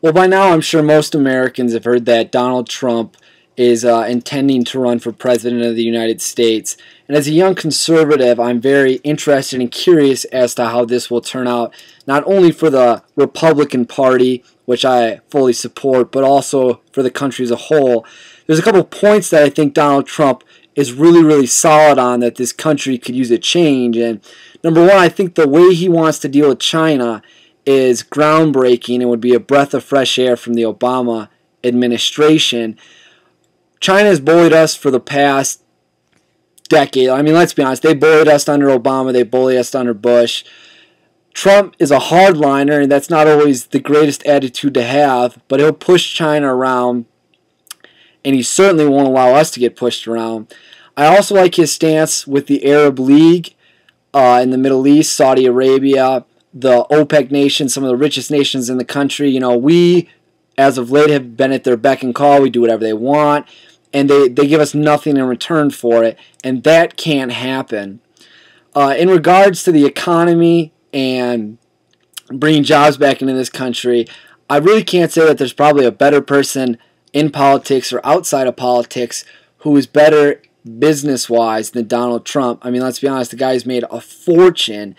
Well, by now I'm sure most Americans have heard that Donald Trump is intending to run for President of the United States. And as a young conservative, I'm very interested and curious as to how this will turn out, not only for the Republican Party, which I fully support, but also for the country as a whole. There's a couple points that I think Donald Trump is really, really solid on that this country could use a change. And number one, I think the way he wants to deal with China is groundbreaking and would be a breath of fresh air from the Obama administration. China has bullied us for the past decade. I mean, let's be honest. They bullied us under Obama. They bullied us under Bush. Trump is a hardliner, and that's not always the greatest attitude to have, but he'll push China around, and he certainly won't allow us to get pushed around. I also like his stance with the Arab League in the Middle East, Saudi Arabia, the OPEC nations, some of the richest nations in the country. You know, we, as of late, have been at their beck and call. We do whatever they want, and they give us nothing in return for it, and that can't happen. In regards to the economy and bringing jobs back into this country, I really can't say that there's probably a better person in politics or outside of politics who is better business-wise than Donald Trump. I mean, let's be honest, the guy's made a fortune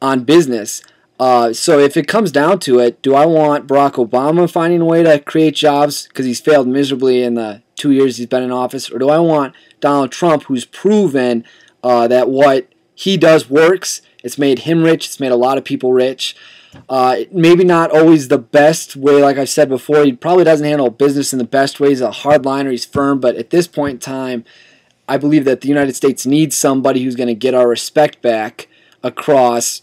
on business. So if it comes down to it, do I want Barack Obama finding a way to create jobs because he's failed miserably in the 2 years he's been in office, or do I want Donald Trump, who's proven that what he does works? It's made him rich. It's made a lot of people rich. Maybe not always the best way, like I've said before. He probably doesn't handle business in the best way. He's a hardliner. He's firm. But at this point in time, I believe that the United States needs somebody who's going to get our respect back across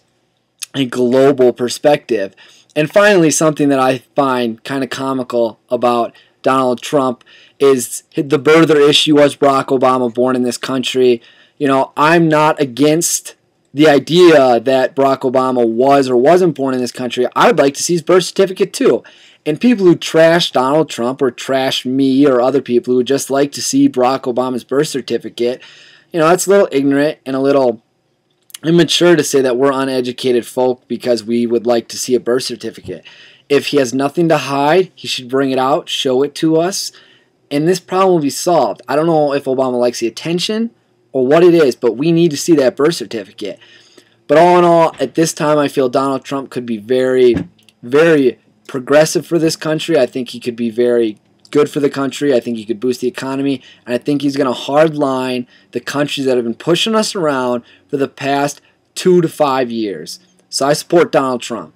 a global perspective. And finally, something that I find kind of comical about Donald Trump is the birther issue. Was Barack Obama born in this country? You know, I'm not against the idea that Barack Obama was or wasn't born in this country. I would like to see his birth certificate too. And people who trash Donald Trump or trash me or other people who would just like to see Barack Obama's birth certificate, you know, that's a little ignorant and a little immature to say that we're uneducated folk because we would like to see a birth certificate. If he has nothing to hide, he should bring it out, show it to us, and this problem will be solved. I don't know if Obama likes the attention or what it is, but we need to see that birth certificate. But all in all, at this time, I feel Donald Trump could be very, very progressive for this country. I think he could be very good for the country. I think he could boost the economy, and I think he's going to hardline the countries that have been pushing us around for the past 2 to 5 years. So I support Donald Trump.